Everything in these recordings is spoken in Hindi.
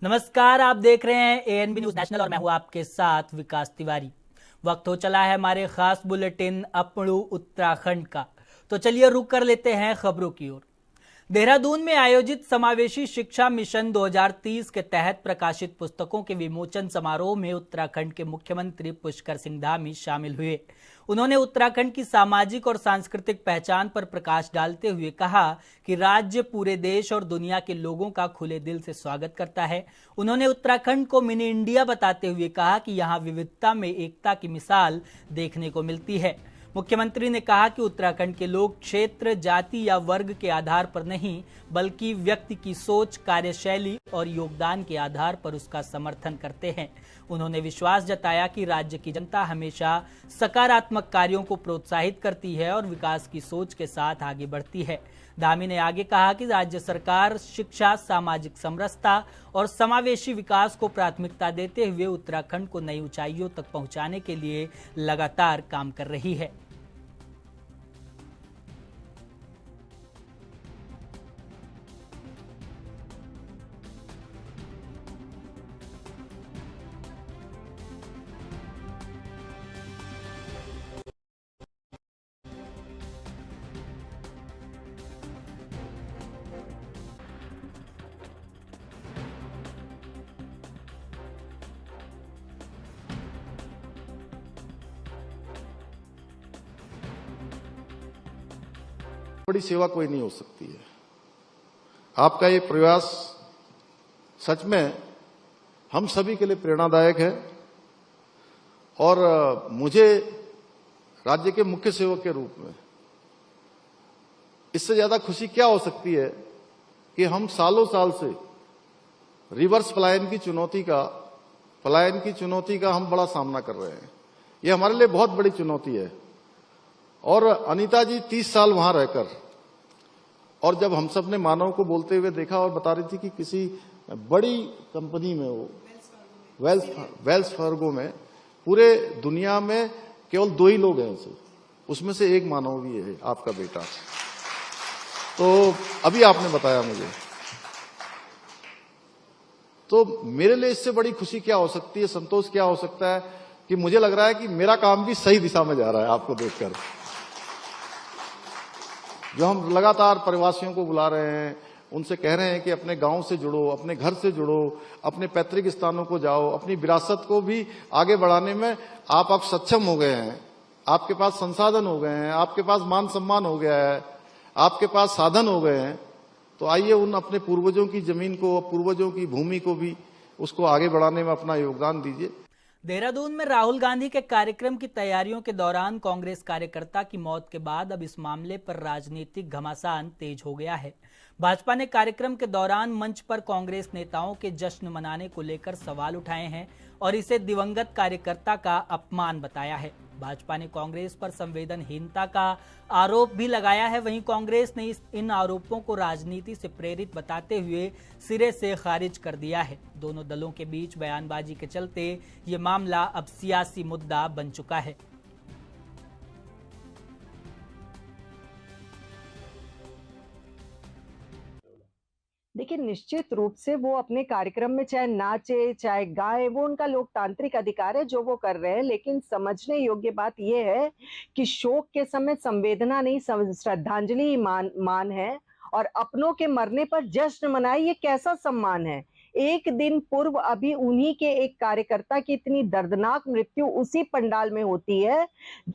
नमस्कार, आप देख रहे हैं एएनबी न्यूज नेशनल और मैं हूं आपके साथ विकास तिवारी। वक्त हो चला है हमारे खास बुलेटिन अपणु उत्तराखंड का। तो चलिए रुक कर लेते हैं खबरों की ओर। देहरादून में आयोजित समावेशी शिक्षा मिशन 2030 के तहत प्रकाशित पुस्तकों के विमोचन समारोह में उत्तराखंड के मुख्यमंत्री पुष्कर सिंह धामी शामिल हुए। उन्होंने उत्तराखंड की सामाजिक और सांस्कृतिक पहचान पर प्रकाश डालते हुए कहा कि राज्य पूरे देश और दुनिया के लोगों का खुले दिल से स्वागत करता है। उन्होंने उत्तराखंड को मिनी इंडिया बताते हुए कहा कि यहाँ विविधता में एकता की मिसाल देखने को मिलती है। मुख्यमंत्री ने कहा कि उत्तराखंड के लोग क्षेत्र, जाति या वर्ग के आधार पर नहीं, बल्कि व्यक्ति की सोच, कार्यशैली और योगदान के आधार पर उसका समर्थन करते हैं। उन्होंने विश्वास जताया कि राज्य की जनता हमेशा सकारात्मक कार्यों को प्रोत्साहित करती है और विकास की सोच के साथ आगे बढ़ती है। धामी ने आगे कहा कि राज्य सरकार शिक्षा, सामाजिक समरसता और समावेशी विकास को प्राथमिकता देते हुए उत्तराखंड को नई ऊंचाइयों तक पहुंचाने के लिए लगातार काम कर रही है। बड़ी सेवा कोई नहीं हो सकती है। आपका ये प्रयास सच में हम सभी के लिए प्रेरणादायक है और मुझे राज्य के मुख्य सेवक के रूप में इससे ज्यादा खुशी क्या हो सकती है कि हम सालों साल से रिवर्स पलायन की चुनौती का हम बड़ा सामना कर रहे हैं। ये हमारे लिए बहुत बड़ी चुनौती है। और अनीता जी 30 साल वहां रहकर, और जब हम सब ने मानव को बोलते हुए देखा और बता रही थी कि किसी बड़ी कंपनी में, वो वेल्स फार्गो में, पूरे दुनिया में केवल 2 ही लोग हैं उसमें से एक मानव भी है, आपका बेटा। तो अभी आपने बताया मुझे, तो मेरे लिए इससे बड़ी खुशी क्या हो सकती है, संतोष क्या हो सकता है कि मुझे लग रहा है कि मेरा काम भी सही दिशा में जा रहा है। आपको देखकर जो हम लगातार प्रवासियों को बुला रहे हैं, उनसे कह रहे हैं कि अपने गांव से जुड़ो, अपने घर से जुड़ो, अपने पैतृक स्थानों को जाओ, अपनी विरासत को भी आगे बढ़ाने में आप सक्षम हो गए हैं। आपके पास संसाधन हो गए हैं, आपके पास मान सम्मान हो गया है, आपके पास साधन हो गए हैं। तो आइए उन अपने पूर्वजों की जमीन को, पूर्वजों की भूमि को भी, उसको आगे बढ़ाने में अपना योगदान दीजिए। देहरादून में राहुल गांधी के कार्यक्रम की तैयारियों के दौरान कांग्रेस कार्यकर्ता की मौत के बाद अब इस मामले पर राजनीतिक घमासान तेज हो गया है। भाजपा ने कार्यक्रम के दौरान मंच पर कांग्रेस नेताओं के जश्न मनाने को लेकर सवाल उठाए हैं और इसे दिवंगत कार्यकर्ता का अपमान बताया है। भाजपा ने कांग्रेस पर संवेदनहीनता का आरोप भी लगाया है। वहीं कांग्रेस ने इन आरोपों को राजनीति से प्रेरित बताते हुए सिरे से खारिज कर दिया है। दोनों दलों के बीच बयानबाजी के चलते ये मामला अब सियासी मुद्दा बन चुका है। देखिए, निश्चित रूप से वो अपने कार्यक्रम में चाहे नाचे चाहे गाए, वो उनका लोकतांत्रिक अधिकार है जो वो कर रहे हैं। लेकिन समझने योग्य बात ये है कि शोक के समय संवेदना नहीं, श्रद्धांजलि मान है। और अपनों के मरने पर जश्न मनाए, ये कैसा सम्मान है। एक दिन पूर्व अभी उन्हीं के एक कार्यकर्ता की इतनी दर्दनाक मृत्यु उसी पंडाल में होती है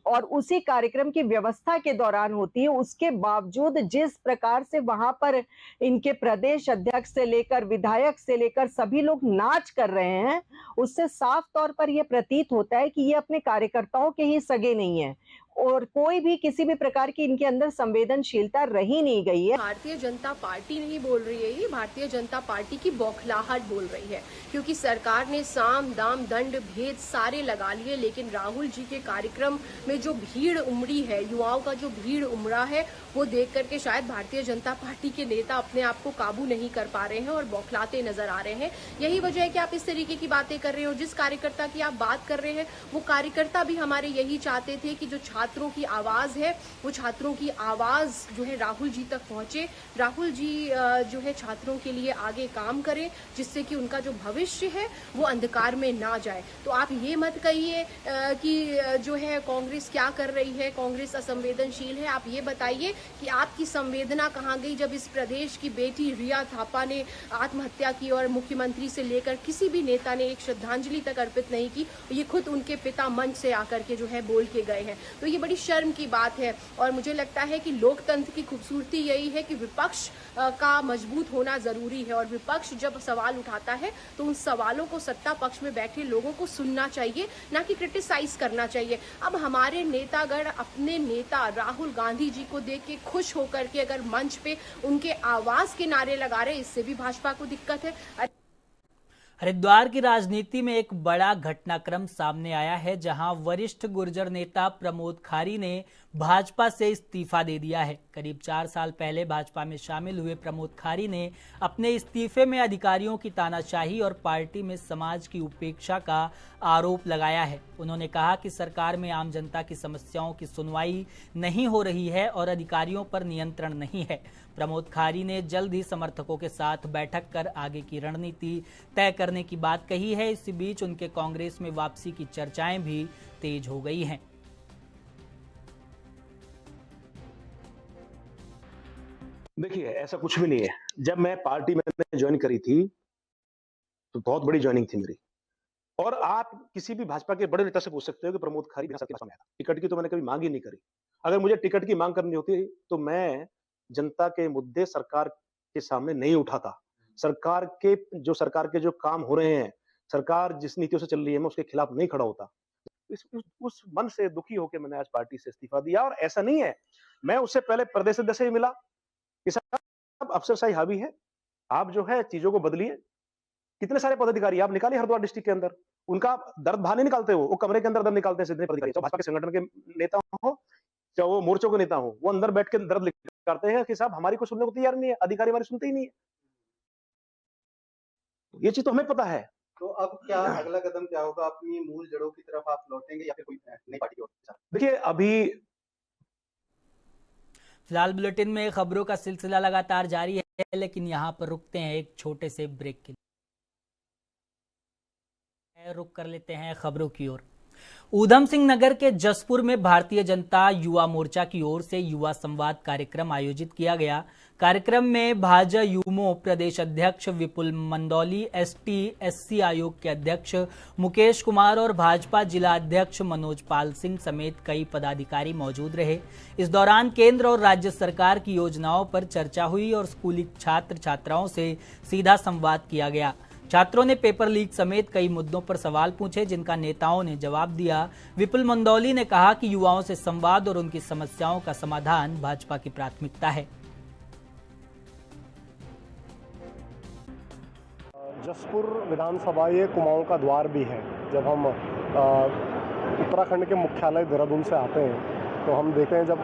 और उसी कार्यक्रम की व्यवस्था के दौरान होती है। उसके बावजूद जिस प्रकार से वहां पर इनके प्रदेश अध्यक्ष से लेकर विधायक से लेकर सभी लोग नाच कर रहे हैं, उससे साफ तौर पर यह प्रतीत होता है कि ये अपने कार्यकर्ताओं के ही सगे नहीं है और कोई भी किसी भी प्रकार की इनके अंदर संवेदनशीलता रही नहीं गई है। भारतीय जनता पार्टी नहीं बोल रही है, ये भारतीय जनता पार्टी की बौखलाहट बोल रही है, क्योंकि सरकार ने साम दाम दंड भेद सारे लगा लिए, लेकिन राहुल जी के कार्यक्रम में जो भीड़ उमड़ी है, युवाओं का जो भीड़ उमड़ा है, वो देख करके शायद भारतीय जनता पार्टी के नेता अपने आप को काबू नहीं कर पा रहे हैं और बौखलाते नजर आ रहे हैं। यही वजह है कि आप इस तरीके की बातें कर रहे हो। जिस कार्यकर्ता की आप बात कर रहे हैं, वो कार्यकर्ता भी हमारे यही चाहते थे कि जो छात्रों की आवाज़ है वो छात्रों की आवाज़ जो है राहुल जी तक पहुँचे, राहुल जी जो है छात्रों के लिए आगे काम करें जिससे कि उनका जो भविष्य है वो अंधकार में ना जाए। तो आप ये मत कहिए कि जो है कांग्रेस क्या कर रही है, कांग्रेस असंवेदनशील है। आप ये बताइए कि आपकी संवेदना कहाँ गई जब इस प्रदेश की बेटी रिया थापा ने आत्महत्या की और मुख्यमंत्री से लेकर किसी भी नेता ने एक श्रद्धांजलि तक अर्पित नहीं की। ये खुद उनके पिता मंच से आकर के जो है बोल के गए हैं। तो ये बड़ी शर्म की बात है और मुझे लगता है कि लोकतंत्र की खूबसूरती यही है कि विपक्ष का मजबूत होना जरूरी है और विपक्ष जब सवाल उठाता है तो उन सवालों को सत्ता पक्ष में बैठे लोगों को सुनना चाहिए, ना कि क्रिटिसाइज करना चाहिए। अब हमारे नेतागण अपने नेता राहुल गांधी जी को देख के खुश होकर के अगर मंच पे उनके आवाज के नारे लगा रहे, इससे भी भाजपा को दिक्कत है। हरिद्वार की राजनीति में एक बड़ा घटनाक्रम सामने आया है, जहां वरिष्ठ गुर्जर नेता प्रमोद खारी ने भाजपा से इस्तीफा दे दिया है। करीब 4 साल पहले भाजपा में शामिल हुए प्रमोद खारी ने अपने इस्तीफे में अधिकारियों की तानाशाही और पार्टी में समाज की उपेक्षा का आरोप लगाया है। उन्होंने कहा कि सरकार में आम जनता की समस्याओं की सुनवाई नहीं हो रही है और अधिकारियों पर नियंत्रण नहीं है। प्रमोद खारी ने जल्द ही समर्थकों के साथ बैठक कर आगे की रणनीति तय करने की बात कही है। इसी बीच उनके कांग्रेस में वापसी की चर्चाएं भी तेज हो गई हैं। देखिए, ऐसा कुछ भी नहीं है। जब मैं पार्टी मैंने ज्वाइन करी थी तो बहुत बड़ी ज्वाइनिंग थी मेरी। और आप किसी भी भाजपा के बड़े नेता से पूछ सकते हो कि प्रमोद खारी बिना भाजपा में आया। टिकट की तो मैंने कभी मांग ही नहीं करी। अगर मुझे टिकट की मांग करनी होती तो मैं जनता के मुद्दे सरकार के सामने नहीं उठाता। सरकार के जो काम हो रहे हैं, सरकार जिस नीतियों से चल रही है, मैं उसके खिलाफ नहीं खड़ा होता। उस मन से दुखी होकर मैंने आज पार्टी से इस्तीफा दिया। और ऐसा नहीं है, मैं उससे पहले प्रदेश अध्यक्ष से ही मिला कि साहब अफसरशाही हावी है, आप जो है चीजों को बदलिए। कितने सारे पदाधिकारी आप निकालिए हरिद्वार डिस्ट्रिक्ट के अंदर, उनका दर्द बाहर नहीं निकालते, वो कमरे के अंदर दर्द निकालते हैं। जितने पदाधिकारी, चाहे भाजपा के संगठन के नेता हो, चाहे वो मोर्चों के नेता हो, वो अंदर बैठ के दर्द निकालते हैं कि साहब हमारी को सुनने को तैयार नहीं है, अधिकारी हमारी सुनते ही नहीं है। ये चीज तो हमें पता है। तो अब क्या अगला कदम क्या होगा? अपनी मूल जड़ों की तरफ आप लौटेंगे या फिर कोई नई पार्टी की ओर? देखिए, अभी फिलहाल बुलेटिन में खबरों का सिलसिला लगातार जारी है, लेकिन यहाँ पर रुकते हैं एक छोटे से ब्रेक के लिए। रुक कर लेते हैं खबरों की ओर। ऊधम सिंह नगर के जसपुर में भारतीय जनता युवा मोर्चा की ओर से युवा संवाद कार्यक्रम आयोजित किया गया। कार्यक्रम में भाजपा यूमो प्रदेश अध्यक्ष विपुल मंदौली, ST/SC आयोग के अध्यक्ष मुकेश कुमार और भाजपा जिला अध्यक्ष मनोज पाल सिंह समेत कई पदाधिकारी मौजूद रहे। इस दौरान केंद्र और राज्य सरकार की योजनाओं पर चर्चा हुई और स्कूली छात्र छात्राओं से सीधा संवाद किया गया। छात्रों ने पेपर लीक समेत कई मुद्दों पर सवाल पूछे, जिनका नेताओं ने जवाब दिया। विपुल मंदौली ने कहा कि युवाओं से संवाद और उनकी समस्याओं का समाधान भाजपा की प्राथमिकता है। जसपुर विधानसभा ये कुमाऊं का द्वार भी है। जब हम उत्तराखंड के मुख्यालय देहरादून से आते हैं तो हम देखते हैं, जब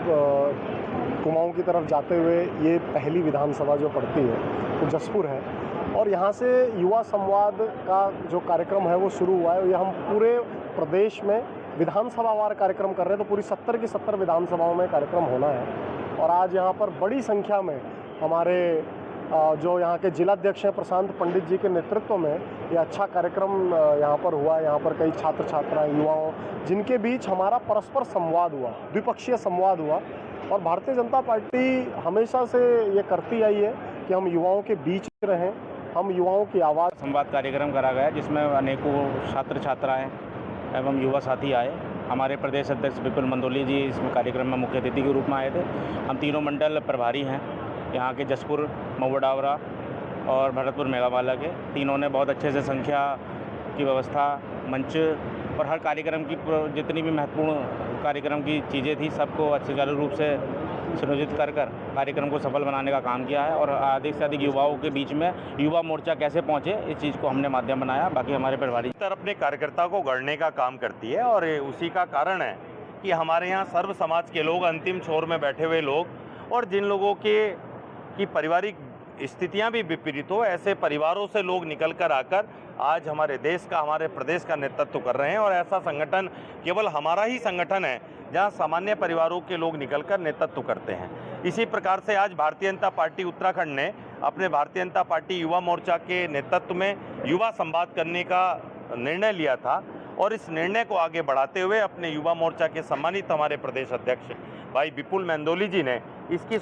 कुमाऊं की तरफ जाते हुए ये पहली विधानसभा जो पड़ती है तो जसपुर है। और यहाँ से युवा संवाद का जो कार्यक्रम है वो शुरू हुआ है। ये हम पूरे प्रदेश में विधानसभावार कार्यक्रम कर रहे हैं, तो पूरी 70 की 70 विधानसभाओं में कार्यक्रम होना है। और आज यहाँ पर बड़ी संख्या में हमारे जो यहाँ के जिलाध्यक्ष हैं प्रशांत पंडित जी के नेतृत्व में ये अच्छा कार्यक्रम यहाँ पर हुआ है। यहाँ पर कई छात्र छात्राएं, युवाओं, जिनके बीच हमारा परस्पर संवाद हुआ, द्विपक्षीय संवाद हुआ। और भारतीय जनता पार्टी हमेशा से ये करती आई है कि हम युवाओं के बीच रहें, हम युवाओं की आवाज़। संवाद कार्यक्रम करा गया जिसमें अनेकों छात्र छात्राएं एवं युवा साथी आए। हमारे प्रदेश अध्यक्ष विपुल मंदौली जी इस कार्यक्रम में मुख्य अतिथि के रूप में आए थे। हम तीनों मंडल प्रभारी हैं यहाँ के, जसपुर, महुआ डावरा और भरतपुर मेघावाला के। तीनों ने बहुत अच्छे से संख्या की व्यवस्था, मंच और हर कार्यक्रम की जितनी भी महत्वपूर्ण कार्यक्रम की चीज़ें थी सबको अच्छे चालू रूप से सुनियोजित कर कार्यक्रम को सफल बनाने का काम किया है। और अधिक से अधिक युवाओं के बीच में युवा मोर्चा कैसे पहुंचे, इस चीज़ को हमने माध्यम बनाया। बाकी हमारे प्रभारी अपने कार्यकर्ता को गढ़ने का काम करती है और उसी का कारण है कि हमारे यहाँ सर्व समाज के लोग, अंतिम छोर में बैठे हुए लोग और जिन लोगों की पारिवारिक स्थितियां भी विपरीत हो, ऐसे परिवारों से लोग निकल कर आकर आज हमारे देश का, हमारे प्रदेश का नेतृत्व कर रहे हैं। और ऐसा संगठन केवल हमारा ही संगठन है जहां सामान्य परिवारों के लोग निकलकर नेतृत्व करते हैं। इसी प्रकार से आज भारतीय जनता पार्टी उत्तराखंड ने अपने भारतीय जनता पार्टी युवा मोर्चा के नेतृत्व में युवा संवाद करने का निर्णय लिया था और इस निर्णय को आगे बढ़ाते हुए अपने युवा मोर्चा के सम्मानित हमारे प्रदेश अध्यक्ष भाई विपुल मेंदोली जी ने इसकी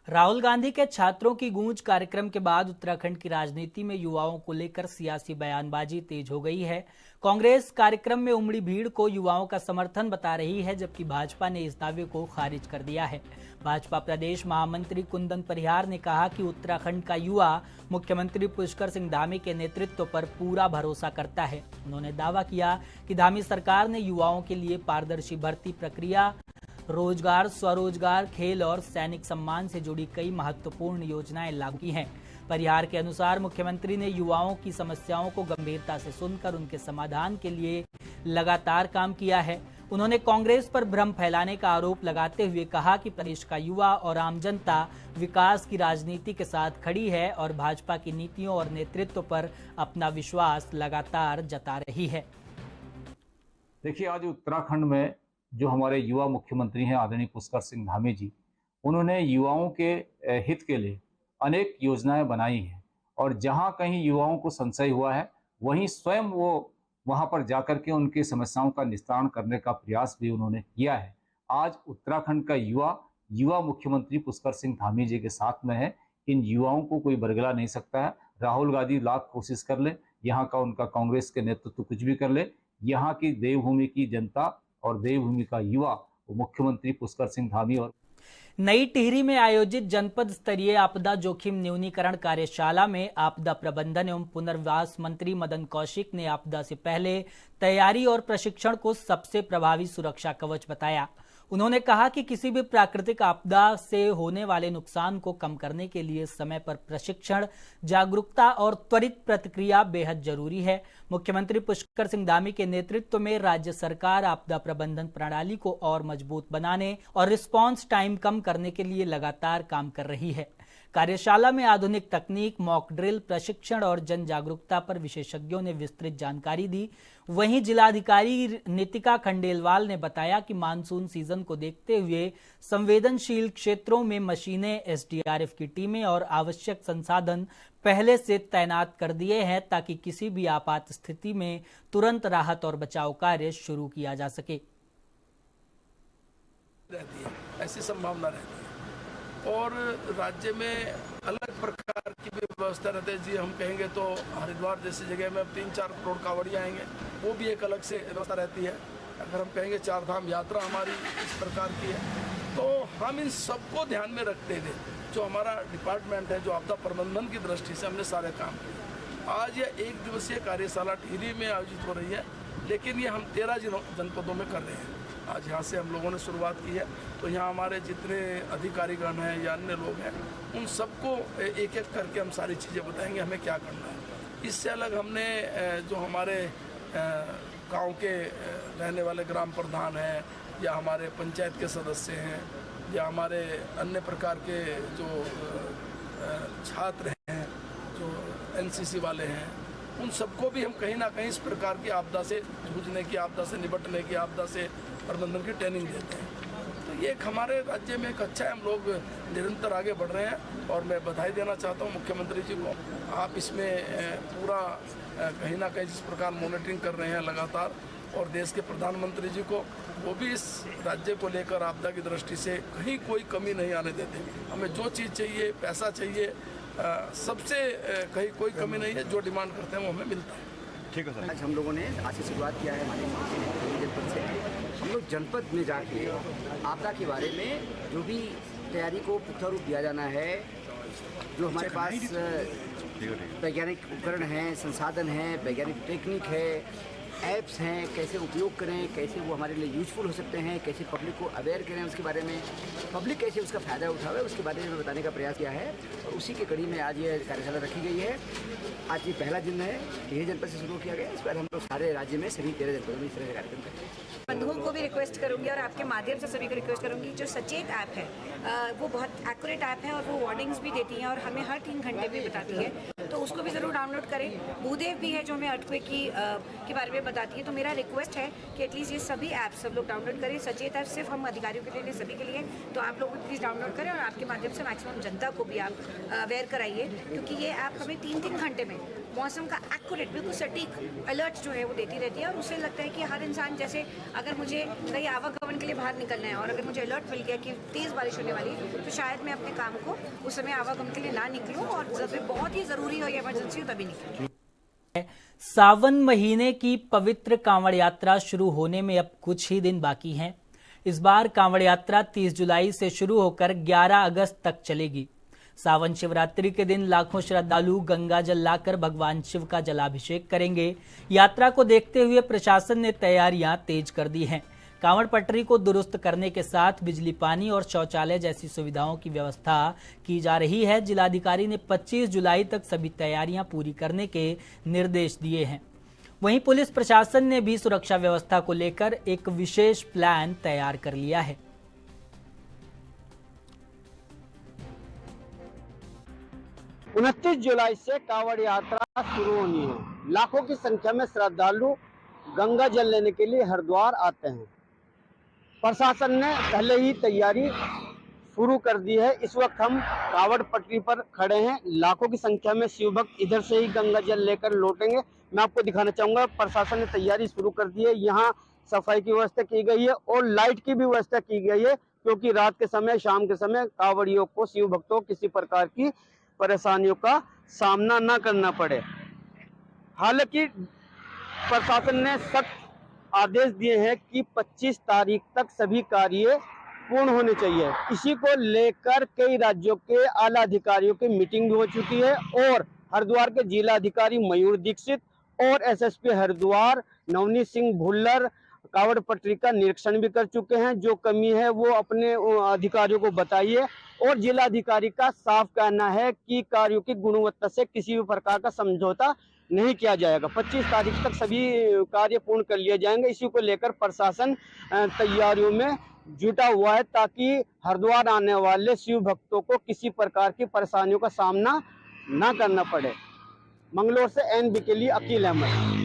राहुल गांधी के छात्रों की गूंज कार्यक्रम के बाद उत्तराखंड की राजनीति में युवाओं को लेकर सियासी बयानबाजी तेज हो गई है। कांग्रेस कार्यक्रम में उमड़ी भीड़ को युवाओं का समर्थन बता रही है, जबकि भाजपा ने इस दावे को खारिज कर दिया है। भाजपा प्रदेश महामंत्री कुंदन परिहार ने कहा कि उत्तराखंड का युवा मुख्यमंत्री पुष्कर सिंह धामी के नेतृत्व पर पूरा भरोसा करता है। उन्होंने दावा किया कि धामी सरकार ने युवाओं के लिए पारदर्शी भर्ती प्रक्रिया, रोजगार, स्वरोजगार, खेल और सैनिक सम्मान से जुड़ी कई महत्वपूर्ण योजनाएं लागू की हैं। परिहार के अनुसार मुख्यमंत्री ने युवाओं की समस्याओं को गंभीरता से सुनकर उनके समाधान के लिए लगातार काम किया है। उन्होंने कांग्रेस पर भ्रम फैलाने का आरोप लगाते हुए कहा कि प्रदेश का युवा और आम जनता विकास की राजनीति के साथ खड़ी है और भाजपा की नीतियों और नेतृत्व पर अपना विश्वास लगातार जता रही है। देखिए, आज उत्तराखंड में जो हमारे युवा मुख्यमंत्री हैं आदरणीय पुष्कर सिंह धामी जी, उन्होंने युवाओं के हित के लिए अनेक योजनाएं बनाई हैं और जहां कहीं युवाओं को संशय हुआ है वहीं स्वयं वो वहां पर जाकर के उनकी समस्याओं का निस्तारण करने का प्रयास भी उन्होंने किया है। आज उत्तराखंड का युवा मुख्यमंत्री पुष्कर सिंह धामी जी के साथ में है। इन युवाओं को कोई बरगला नहीं सकता है। राहुल गांधी लाख कोशिश कर ले, यहाँ का उनका कांग्रेस के नेतृत्व कुछ भी कर ले, यहाँ की देवभूमि की जनता और देवभूमि का युवा मुख्यमंत्री पुष्कर सिंह धामी और नई टिहरी में आयोजित जनपद स्तरीय आपदा जोखिम न्यूनीकरण कार्यशाला में आपदा प्रबंधन एवं पुनर्वास मंत्री मदन कौशिक ने आपदा से पहले तैयारी और प्रशिक्षण को सबसे प्रभावी सुरक्षा कवच बताया। उन्होंने कहा कि किसी भी प्राकृतिक आपदा से होने वाले नुकसान को कम करने के लिए समय पर प्रशिक्षण, जागरूकता और त्वरित प्रतिक्रिया बेहद जरूरी है। मुख्यमंत्री पुष्कर सिंह धामी के नेतृत्व में राज्य सरकार आपदा प्रबंधन प्रणाली को और मजबूत बनाने और रिस्पांस टाइम कम करने के लिए लगातार काम कर रही है। कार्यशाला में आधुनिक तकनीक, मॉक ड्रिल, प्रशिक्षण और जन जागरूकता पर विशेषज्ञों ने विस्तृत जानकारी दी। वहीं जिलाधिकारी नितिका खंडेलवाल ने बताया कि मानसून सीजन को देखते हुए संवेदनशील क्षेत्रों में मशीनें, एसडीआरएफ की टीमें और आवश्यक संसाधन पहले से तैनात कर दिए हैं ताकि किसी भी आपात स्थिति में तुरंत राहत और बचाव कार्य शुरू किया जा सके। ऐसी संभावना रहती है और राज्य में अलग प्रकार की भी व्यवस्था रहती है। जी हम कहेंगे तो हरिद्वार जैसी जगह में 3-4 करोड़ कांवड़िया आएंगे, वो भी एक अलग से व्यवस्था रहती है। अगर हम कहेंगे 4 धाम यात्रा हमारी इस प्रकार की है, तो हम इन सबको ध्यान में रखते हुए जो हमारा डिपार्टमेंट है, जो आपदा प्रबंधन की दृष्टि से हमने सारे काम किए। आज यह 1 दिवसीय कार्यशाला टिहरी में आयोजित हो रही है, लेकिन ये हम 13 जनपदों में कर रहे हैं। आज यहाँ से हम लोगों ने शुरुआत की है, तो यहाँ हमारे जितने अधिकारीगण हैं या अन्य लोग हैं, उन सबको एक एक करके हम सारी चीज़ें बताएंगे हमें क्या करना है। इससे अलग हमने जो हमारे गांव के रहने वाले ग्राम प्रधान हैं या हमारे पंचायत के सदस्य हैं या हमारे अन्य प्रकार के जो छात्र हैं, जो एनसीसी वाले हैं, उन सबको भी हम कहीं ना कहीं इस प्रकार की आपदा से जूझने की, आपदा से निपटने की, आपदा से प्रबंधन की ट्रेनिंग देते हैं। तो ये एक हमारे राज्य में एक अच्छा है, हम लोग निरंतर आगे बढ़ रहे हैं और मैं बधाई देना चाहता हूँ मुख्यमंत्री जी को। आप इसमें पूरा कहीं ना कहीं जिस प्रकार मॉनिटरिंग कर रहे हैं लगातार, और देश के प्रधानमंत्री जी को, वो भी इस राज्य को लेकर आपदा की दृष्टि से कहीं कोई कमी नहीं आने देते। हमें जो चीज़ चाहिए, पैसा चाहिए, सबसे कहीं कोई कमी नहीं है, जो डिमांड करते हैं वो हमें मिलता है। ठीक है सर। आज हम लोगों ने आज से शुरुआत किया है माननीय मुख्यमंत्री जनपद से। हम लोग जनपद में जाके आपदा के बारे में जो भी तैयारी को पुख्ता रूप दिया जाना है, जो हमारे पास वैज्ञानिक उपकरण हैं, संसाधन हैं, वैज्ञानिक टेक्निक है, ऐप्स हैं, कैसे उपयोग करें, कैसे वो हमारे लिए यूजफुल हो सकते हैं, कैसे पब्लिक को अवेयर करें उसके बारे में, पब्लिक कैसे उसका फ़ायदा उठावे उसके बारे में बताने का प्रयास किया है। और उसी के कड़ी में आज ये कार्यशाला रखी गई है। आज ये पहला दिन है, टिहरी जनपद से शुरू किया गया। इस पर हम लोग सारे राज्य में सभी 13 जनपदों में इस तरह का कार्यक्रम करेंगे। बंधुओं को भी रिक्वेस्ट करूंगी और आपके माध्यम से सभी को रिक्वेस्ट करूंगी, जो सचेत ऐप है वो बहुत एक्यूरेट ऐप है और वो वार्निंग्स भी देती है और हमें हर 3 घंटे भी बताती है। तो उसको भी ज़रूर डाउनलोड करें। भूदेव भी है जो हमें अर्थक्वेक के बारे में बताती है। तो मेरा रिक्वेस्ट है कि एटलीस्ट ये सभी ऐप्स सब लोग डाउनलोड करें। सचेत ऐप सिर्फ हम अधिकारियों के लिए नहीं, सभी के लिए। तो आप लोग प्लीज़ डाउनलोड करें और आपके माध्यम से मैक्सिमम जनता को भी आप अवेयर कराइए, क्योंकि ये ऐप हमें 3-3 घंटे में मौसम का एक्यूरेट, बिल्कुल सटीक अलर्ट जो है वो देती रहती है। और उससे लगता है कि हर इंसान, जैसे अगर मुझे कहीं आवागमन के लिए बाहर निकलना है और अगर मुझे अलर्ट मिल गया कि तेज़ बारिश होने वाली है, तो शायद मैं अपने काम को उस समय आवागमन के लिए ना निकलूँ, और जब बहुत ही ज़रूरी हो या इमरजेंसी हो तभी निकलूँ। सावन महीने की पवित्र कांवड़ यात्रा शुरू होने में अब कुछ ही दिन बाकी हैं। इस बार कांवड़ यात्रा 30 जुलाई से शुरू होकर 11 अगस्त तक चलेगी। सावन शिवरात्रि के दिन लाखों श्रद्धालु गंगा जल लाकर भगवान शिव का जलाभिषेक करेंगे। यात्रा को देखते हुए प्रशासन ने तैयारियां तेज कर दी हैं। कांवड़ पटरी को दुरुस्त करने के साथ बिजली, पानी और शौचालय जैसी सुविधाओं की व्यवस्था की जा रही है। जिलाधिकारी ने 25 जुलाई तक सभी तैयारियां पूरी करने के निर्देश दिए हैं। वहीं पुलिस प्रशासन ने भी सुरक्षा व्यवस्था को लेकर एक विशेष प्लान तैयार कर लिया है। 29 जुलाई से कांवड़ यात्रा शुरू होनी है। लाखों की संख्या में श्रद्धालु गंगा जल लेने के लिए हरिद्वार आते हैं। प्रशासन ने पहले ही तैयारी शुरू कर दी है। इस वक्त हम कांवड़ पटरी पर खड़े हैं। लाखों की संख्या में शिव भक्त इधर से ही गंगा जल लेकर लौटेंगे। मैं आपको दिखाना चाहूंगा, प्रशासन ने तैयारी शुरू कर दी है। यहाँ सफाई की व्यवस्था की गई है और लाइट की भी व्यवस्था की गई है, क्योंकि रात के समय, शाम के समय कांवड़ियों को, शिव भक्तों को किसी प्रकार की परेशानियों का सामना न करना पड़े। हालांकि प्रशासन ने सख्त आदेश दिए हैं कि 25 तारीख तक सभी कार्य पूर्ण होने चाहिए। इसी को लेकर कई राज्यों के आला अधिकारियों की मीटिंग भी हो चुकी है और हरिद्वार के जिला अधिकारी मयूर दीक्षित और एसएसपी हरिद्वार नवनीत सिंह भुल्लर कांवड़ पटरी का निरीक्षण भी कर चुके हैं। जो कमी है वो अपने अधिकारियों को बताइए। और जिला अधिकारी का साफ कहना है कि कार्यों की गुणवत्ता से किसी भी प्रकार का समझौता नहीं किया जाएगा। 25 तारीख तक सभी कार्य पूर्ण कर लिए जाएंगे। इसी को लेकर प्रशासन तैयारियों में जुटा हुआ है, ताकि हरिद्वार आने वाले शिव भक्तों को किसी प्रकार की परेशानियों का सामना न करना पड़े। मंगलौर से एनबी के लिए अकील अहमद।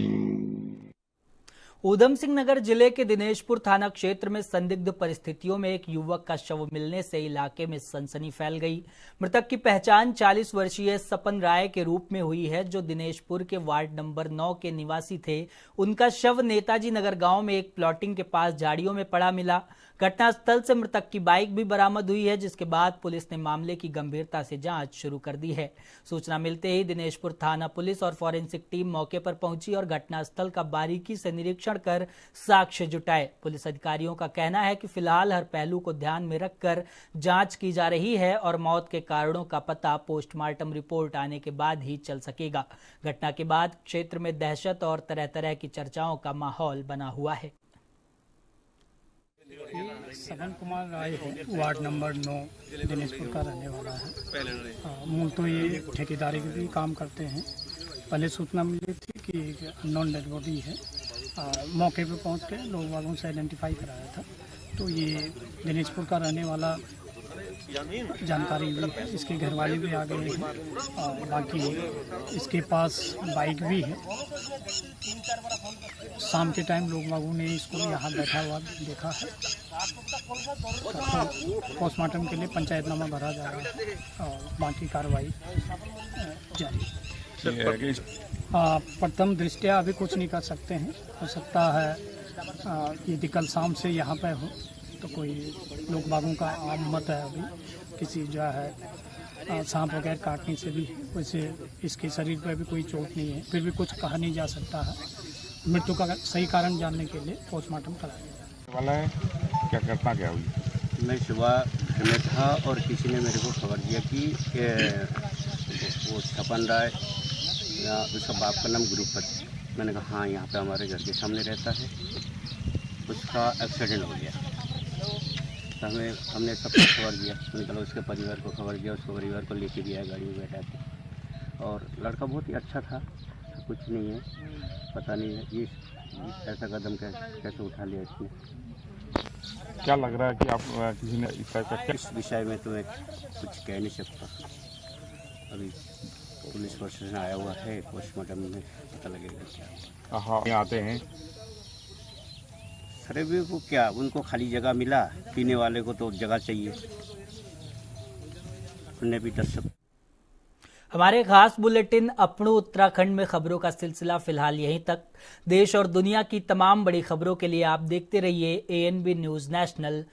ऊधम सिंह नगर जिले के दिनेशपुर थाना क्षेत्र में संदिग्ध परिस्थितियों में एक युवक का शव मिलने से इलाके में सनसनी फैल गई। मृतक की पहचान 40 वर्षीय सपन राय के रूप में हुई है, जो दिनेशपुर के वार्ड नंबर 9 के निवासी थे। उनका शव नेताजी नगर गांव में एक प्लॉटिंग के पास झाड़ियों में पड़ा मिला। घटनास्थल से मृतक की बाइक भी बरामद हुई है, जिसके बाद पुलिस ने मामले की गंभीरता से जांच शुरू कर दी है। सूचना मिलते ही दिनेशपुर थाना पुलिस और फॉरेंसिक टीम मौके पर पहुंची और घटनास्थल का बारीकी से निरीक्षण कर साक्ष्य जुटाए। पुलिस अधिकारियों का कहना है कि फिलहाल हर पहलू को ध्यान में रखकर जांच की जा रही है और मौत के कारणों का पता पोस्टमार्टम रिपोर्ट आने के बाद ही चल सकेगा। घटना के बाद क्षेत्र में दहशत और तरह तरह की चर्चाओं का माहौल बना हुआ है। सपन कुमार राय है, वार्ड नंबर 9 दिनेशपुर का रहने वाला है। मूल तो ये ठेकेदारी के भी काम करते हैं। पहले सूचना मिली थी कि नॉन डेड बॉडी है। मौके पे पहुंच के लोग वालों से आइडेंटिफाई कराया था, तो ये दिनेशपुर का रहने वाला जानकारी भी है। इसके घर वाले भी आ गए हैं और बाकी इसके पास बाइक भी है। शाम के टाइम लोग बागों ने इसको यहाँ बैठा हुआ देखा है। पोस्टमार्टम के लिए पंचायतनामा भरा जा रहा है और बाकी कार्रवाई जारी। प्रथम दृष्टया अभी कुछ नहीं कर सकते हैं। हो सकता है यदि कल शाम से यहाँ पे हो तो कोई लोग बागों का आम मत है अभी किसी जो है सांप वगैरह काटने से भी, वैसे इसके शरीर पर भी कोई चोट नहीं है, फिर भी कुछ कहा नहीं जा सकता है। मृत्यु का सही कारण जानने के लिए पोस्टमार्टम कराया वाला है। क्या घटना क्या हुई? मैं सुबह घर में था और किसी ने मेरे को खबर दिया कि वो सपन राय या उसका बाप का नाम गुरुपति। मैंने कहा हाँ, यहाँ पे हमारे घर के सामने रहता है। उसका एक्सीडेंट हो गया। तो हमने सबको खबर दिया। निकला उसके परिवार को खबर दिया, उसके परिवार को लेके भी आया गाड़ी में बैठा के। और लड़का बहुत ही अच्छा था, कुछ नहीं है। पता नहीं है ये ऐसा कदम कैसे उठा लिया इसने। क्या लग रहा है कि आप किसी ने इस टाइप का इस विषय में तो मैं कुछ कह नहीं सकता अभी। पुलिस प्रशासन आया हुआ है, पोस्टमार्टम में पता लगेगा क्या। हाँ, यहाँ आते हैं सर्वे को क्या, उनको खाली जगह मिला, पीने वाले को तो जगह चाहिए, उन्हें भी 10। हमारे खास बुलेटिन अपनू उत्तराखंड में खबरों का सिलसिला फिलहाल यहीं तक। देश और दुनिया की तमाम बड़ी खबरों के लिए आप देखते रहिए ANB न्यूज़ नेशनल।